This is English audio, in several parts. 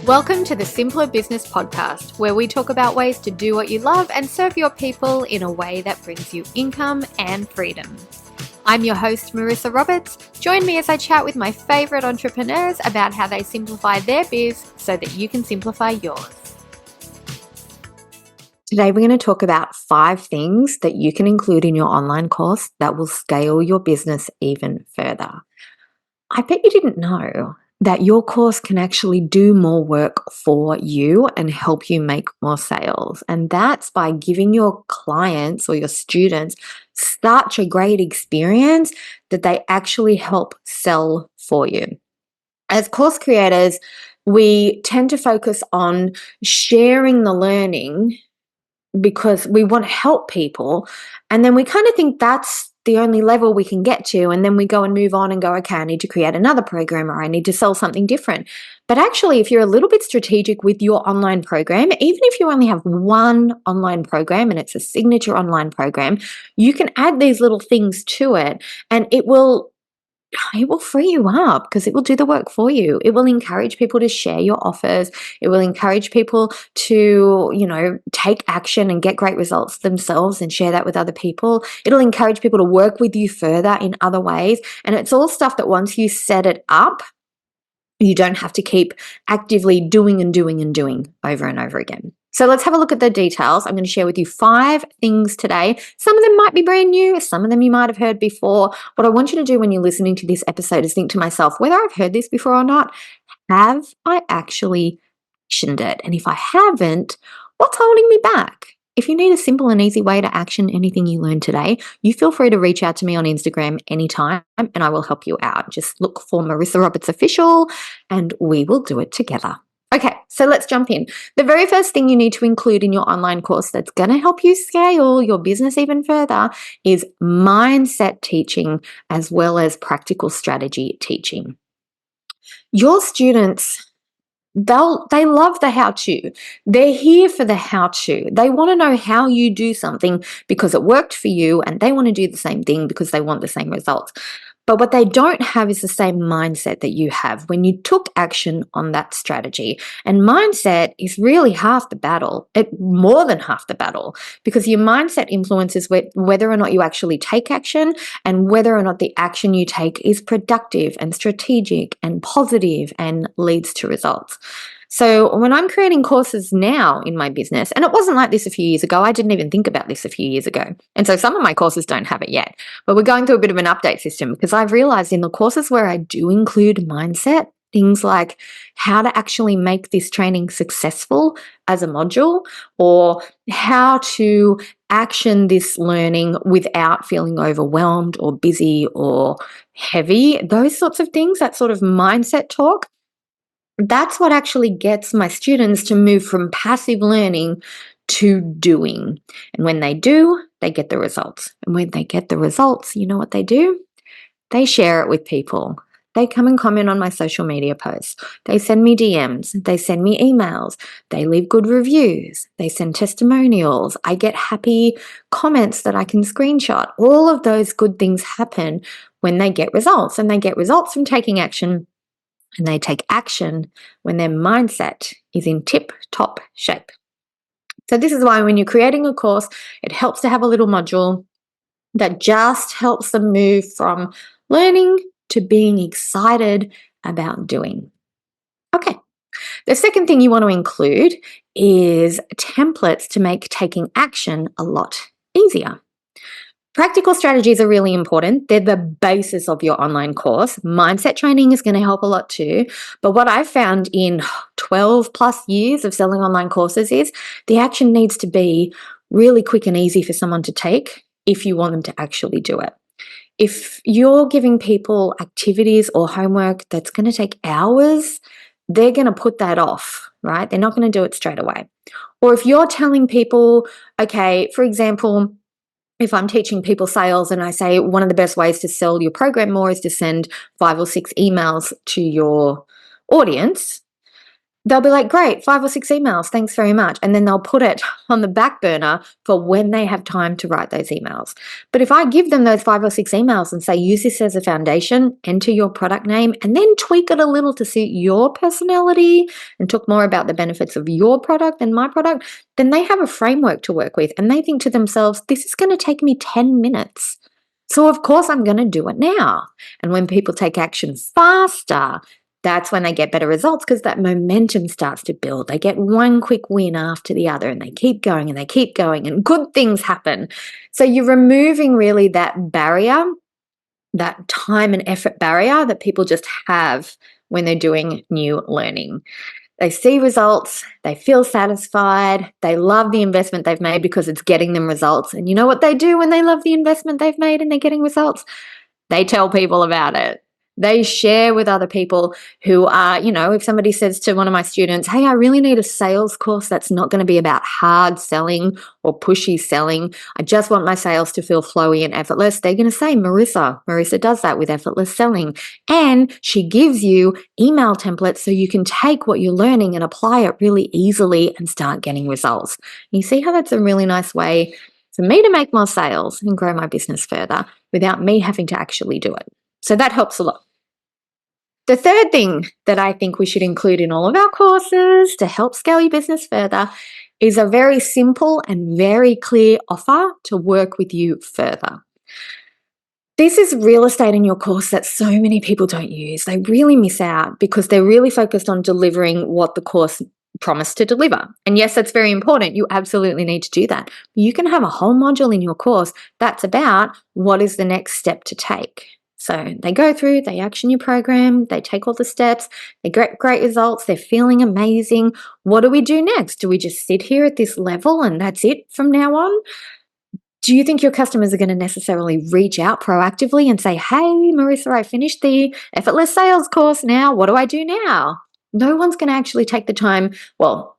Welcome to the Simpler Business Podcast, where we talk about ways to do what you love and serve your people in a way that brings you income and freedom. I'm your host, Marissa Roberts. Join me as I chat with my favorite entrepreneurs about how they simplify their biz so that you can simplify yours. Today, we're going to talk about 5 things that you can include in your online course that will scale your business even further. I bet you didn't know that your course can actually do more work for you and help you make more sales. And that's by giving your clients or your students such a great experience that they actually help sell for you. As course creators, we tend to focus on sharing the learning because we want to help people. And then we kind of think that's the only level we can get to. And then we go and move on and go, okay, I need to create another program or I need to sell something different. But actually, if you're a little bit strategic with your online program, even if you only have one online program and it's a signature online program, you can add these little things to it and it will free you up because it will do the work for you. It will encourage people to share your offers. It will encourage people to, take action and get great results themselves and share that with other people. It'll encourage people to work with you further in other ways. And it's all stuff that once you set it up, you don't have to keep actively doing over and over again. So let's have a look at the details. I'm going to share with you 5 things today. Some of them might be brand new. Some of them you might have heard before. What I want you to do when you're listening to this episode is think to myself, whether I've heard this before or not, have I actually actioned it? And if I haven't, what's holding me back? If you need a simple and easy way to action anything you learned today, you feel free to reach out to me on Instagram anytime and I will help you out. Just look for Marissa Roberts Official and we will do it together. Okay, so let's jump in. The very first thing you need to include in your online course that's going to help you scale your business even further is mindset teaching as well as practical strategy teaching. Your students, they love the how-to. They're here for the how-to. They want to know how you do something because it worked for you and they want to do the same thing because they want the same results. But what they don't have is the same mindset that you have when you took action on that strategy. And mindset is really half the battle, more than half the battle, because your mindset influences whether or not you actually take action and whether or not the action you take is productive and strategic and positive and leads to results. So when I'm creating courses now in my business, and it wasn't like this a few years ago, I didn't even think about this a few years ago. And so some of my courses don't have it yet, but we're going through a bit of an update system because I've realized in the courses where I do include mindset, things like how to actually make this training successful as a module or how to action this learning without feeling overwhelmed or busy or heavy, those sorts of things, that sort of mindset talk. That's what actually gets my students to move from passive learning to doing. And when they do, they get the results. And when they get the results, you know what they do? They share it with people. They come and comment on my social media posts. They send me DMs. They send me emails. They leave good reviews. They send testimonials. I get happy comments that I can screenshot. All of those good things happen when they get results. And they get results from taking action. And they take action when their mindset is in tip-top shape. So this is why when you're creating a course, it helps to have a little module that just helps them move from learning to being excited about doing. Okay, the second thing you want to include is templates to make taking action a lot easier. Practical strategies are really important. They're the basis of your online course. Mindset training is going to help a lot too. But what I've found in 12 plus years of selling online courses is the action needs to be really quick and easy for someone to take if you want them to actually do it. If you're giving people activities or homework that's going to take hours, they're going to put that off, right? They're not going to do it straight away. Or if you're telling people, okay, for example, if I'm teaching people sales and I say one of the best ways to sell your program more is to send 5 or 6 emails to your audience, they'll be like, great, 5 or 6 emails, thanks very much. And then they'll put it on the back burner for when they have time to write those emails. But if I give them those 5 or 6 emails and say, use this as a foundation, enter your product name, and then tweak it a little to suit your personality and talk more about the benefits of your product than my product, then they have a framework to work with. And they think to themselves, this is going to take me 10 minutes. So of course I'm going to do it now. And when people take action faster, that's when they get better results because that momentum starts to build. They get one quick win after the other and they keep going and they keep going and good things happen. So you're removing really that barrier, that time and effort barrier that people just have when they're doing new learning. They see results, they feel satisfied, they love the investment they've made because it's getting them results. And you know what they do when they love the investment they've made and they're getting results? They tell people about it. They share with other people who are, if somebody says to one of my students, hey, I really need a sales course that's not going to be about hard selling or pushy selling. I just want my sales to feel flowy and effortless. They're going to say, Marissa. Marissa does that with effortless selling. And she gives you email templates so you can take what you're learning and apply it really easily and start getting results. You see how that's a really nice way for me to make more sales and grow my business further without me having to actually do it. So that helps a lot. The third thing that I think we should include in all of our courses to help scale your business further is a very simple and very clear offer to work with you further. This is real estate in your course that so many people don't use. They really miss out because they're really focused on delivering what the course promised to deliver. And yes, that's very important. You absolutely need to do that. You can have a whole module in your course that's about what is the next step to take. So they go through, they action your program, they take all the steps, they get great results, they're feeling amazing. What do we do next? Do we just sit here at this level and that's it from now on? Do you think your customers are going to necessarily reach out proactively and say, hey, Marissa, I finished the effortless sales course now. What do I do now? No one's going to actually take the time. Well,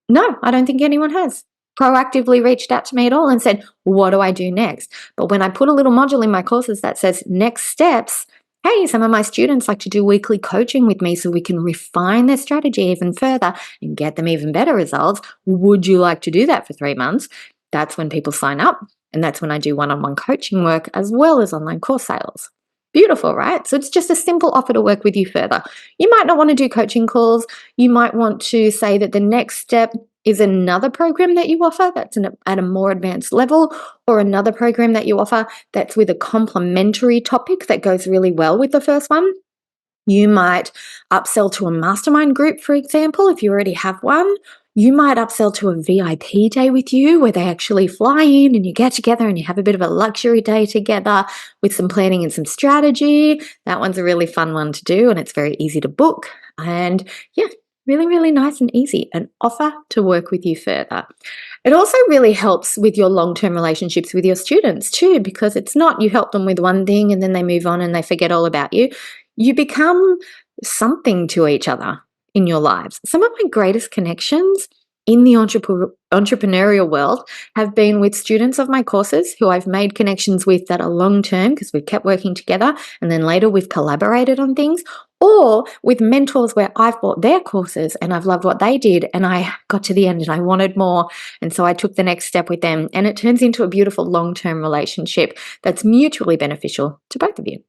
no, I don't think anyone has proactively reached out to me at all and said, what do I do next? But when I put a little module in my courses that says next steps, hey, some of my students like to do weekly coaching with me so we can refine their strategy even further and get them even better results. Would you like to do that for 3 months? That's when people sign up. And that's when I do one-on-one coaching work as well as online course sales. Beautiful, right? So it's just a simple offer to work with you further. You might not want to do coaching calls. You might want to say that the next step is another program that you offer that's at a more advanced level, or another program that you offer that's with a complementary topic that goes really well with the first one. You might upsell to a mastermind group, for example, if you already have one. You might upsell to a VIP day with you where they actually fly in and you get together and you have a bit of a luxury day together with some planning and some strategy. That one's a really fun one to do and it's very easy to book. And yeah, really, really nice and easy. An offer to work with you further. It also really helps with your long-term relationships with your students too, because it's not you help them with one thing and then they move on and they forget all about you. You become something to each other in your lives. Some of my greatest connections in the entrepreneurial world have been with students of my courses who I've made connections with that are long-term because we've kept working together and then later we've collaborated on things, or with mentors where I've bought their courses and I've loved what they did and I got to the end and I wanted more and so I took the next step with them and it turns into a beautiful long-term relationship that's mutually beneficial to both of you.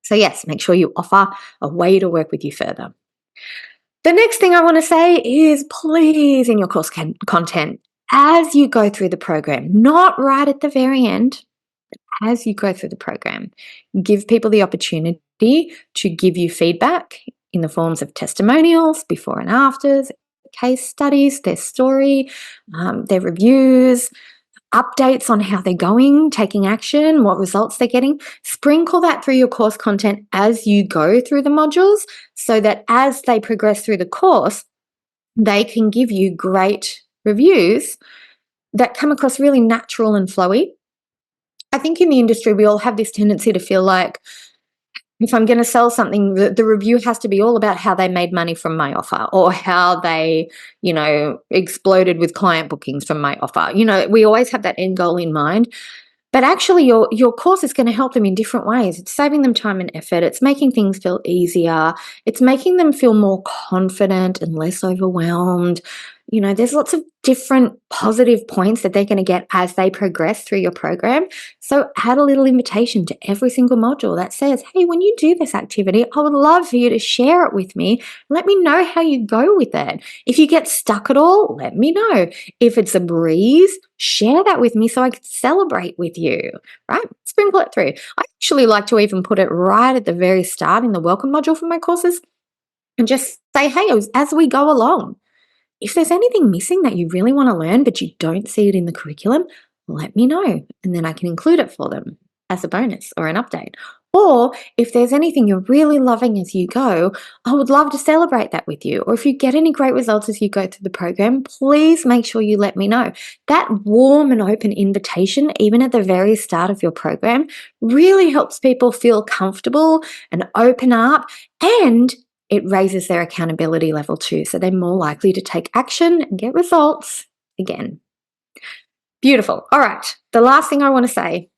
So yes, make sure you offer a way to work with you further. The next thing I want to say is please in your course content, as you go through the program, not right at the very end, but as you go through the program, give people the opportunity to give you feedback in the forms of testimonials, before and afters, case studies, their story, their reviews, updates on how they're going, taking action, what results they're getting. Sprinkle that through your course content as you go through the modules so that as they progress through the course, they can give you great reviews that come across really natural and flowy. I think in the industry, we all have this tendency to feel like if I'm going to sell something, the review has to be all about how they made money from my offer or how they, exploded with client bookings from my offer. We always have that end goal in mind. But actually, your course is going to help them in different ways. It's saving them time and effort. It's making things feel easier. It's making them feel more confident and less overwhelmed. There's lots of different positive points that they're going to get as they progress through your program. So add a little invitation to every single module that says, hey, when you do this activity, I would love for you to share it with me. Let me know how you go with it. If you get stuck at all, let me know. If it's a breeze, share that with me so I can celebrate with you, right? Sprinkle it through. I actually like to even put it right at the very start in the welcome module for my courses and just say, hey, as we go along, if there's anything missing that you really want to learn but you don't see it in the curriculum, let me know, and then I can include it for them as a bonus or an update. Or if there's anything you're really loving as you go, I would love to celebrate that with you. Or if you get any great results as you go through the program, please make sure you let me know. That warm and open invitation, even at the very start of your program, really helps people feel comfortable and open up, and it raises their accountability level too. So they're more likely to take action and get results again. Beautiful. All right. The last thing I want to say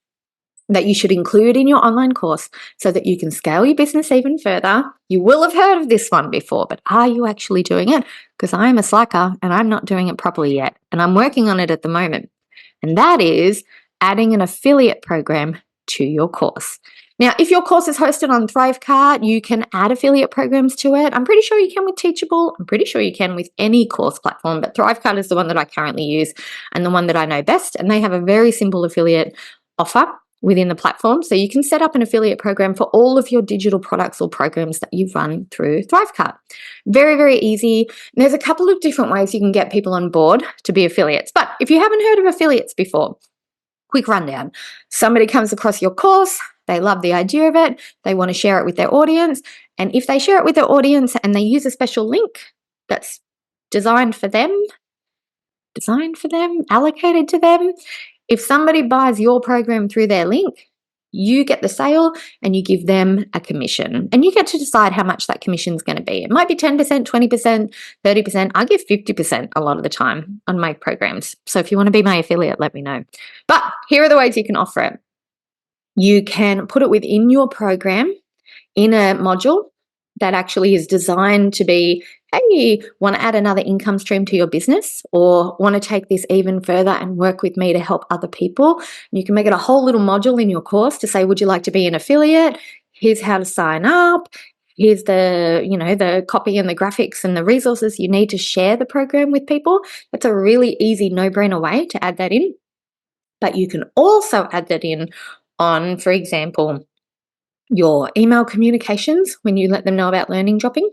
that you should include in your online course so that you can scale your business even further. You will have heard of this one before, but are you actually doing it? Because I am a slacker and I'm not doing it properly yet. And I'm working on it at the moment. And that is adding an affiliate program to your course. Now, if your course is hosted on Thrivecart, you can add affiliate programs to it. I'm pretty sure you can with Teachable. I'm pretty sure you can with any course platform, but Thrivecart is the one that I currently use and the one that I know best. And they have a very simple affiliate offer within the platform. So you can set up an affiliate program for all of your digital products or programs that you run through Thrivecart. Very, very easy. There's a couple of different ways you can get people on board to be affiliates. But if you haven't heard of affiliates before, quick rundown. Somebody comes across your course, they love the idea of it, they want to share it with their audience. And if they share it with their audience and they use a special link that's designed for them, allocated to them, if somebody buys your program through their link, you get the sale and you give them a commission. And you get to decide how much that commission is going to be. It might be 10%, 20%, 30%. I give 50% a lot of the time on my programs. So if you want to be my affiliate, let me know. But here are the ways you can offer it. You can put it within your program in a module that actually is designed to be, hey, want to add another income stream to your business, or want to take this even further and work with me to help other people. You can make it a whole little module in your course to say, would you like to be an affiliate? Here's how to sign up. Here's the copy and the graphics and the resources you need to share the program with people. That's a really easy no-brainer way to add that in. But you can also add that in on, for example, your email communications when you let them know about learning dropping.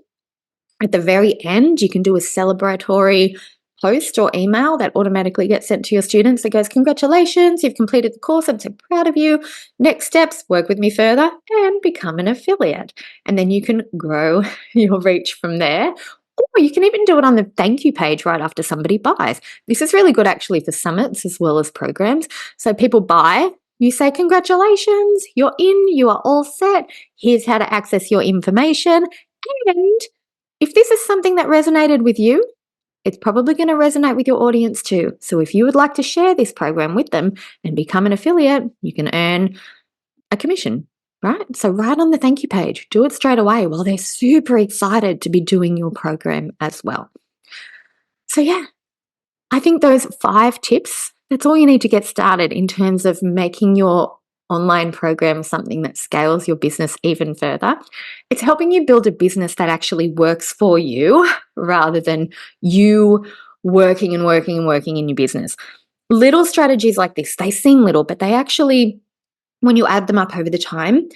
At the very end, you can do a celebratory post or email that automatically gets sent to your students that goes, congratulations, you've completed the course, I'm so proud of you. Next steps, work with me further and become an affiliate. And then you can grow your reach from there. Or you can even do it on the thank you page right after somebody buys. This is really good actually for summits as well as programs. So people buy, you say, congratulations, you're in, you are all set. Here's how to access your information. And if this is something that resonated with you, it's probably going to resonate with your audience too. So if you would like to share this program with them and become an affiliate, you can earn a commission, right? So right on the thank you page, do it straight away while they're super excited to be doing your program as well. So yeah, I think those 5 tips, that's all you need to get started in terms of making your online program something that scales your business even further. It's helping you build a business that actually works for you rather than you working and working and working in your business. Little strategies like this, they seem little, but they actually, when you add them up over the time,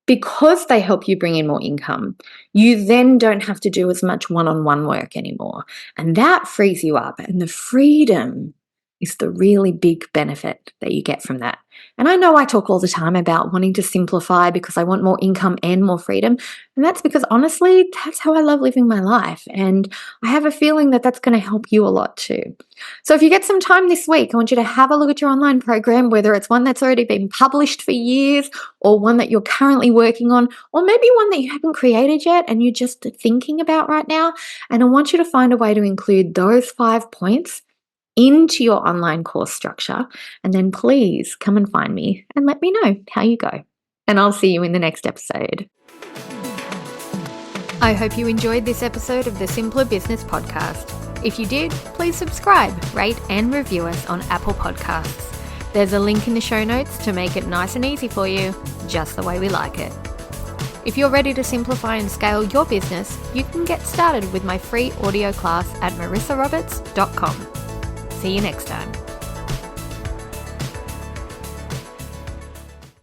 because they help you bring in more income, you then don't have to do as much one-on-one work anymore. And that frees you up. And the freedom is the really big benefit that you get from that. And I know I talk all the time about wanting to simplify because I want more income and more freedom. And that's because honestly, that's how I love living my life. And I have a feeling that that's going to help you a lot too. So if you get some time this week, I want you to have a look at your online program, whether it's one that's already been published for years or one that you're currently working on, or maybe one that you haven't created yet and you're just thinking about right now. And I want you to find a way to include those 5 points into your online course structure, and then please come and find me and let me know how you go. And I'll see you in the next episode. I hope you enjoyed this episode of the Simpler Business Podcast. If you did, please subscribe, rate, and review us on Apple Podcasts. There's a link in the show notes to make it nice and easy for you, just the way we like it. If you're ready to simplify and scale your business, you can get started with my free audio class at marissaroberts.com. See you next time.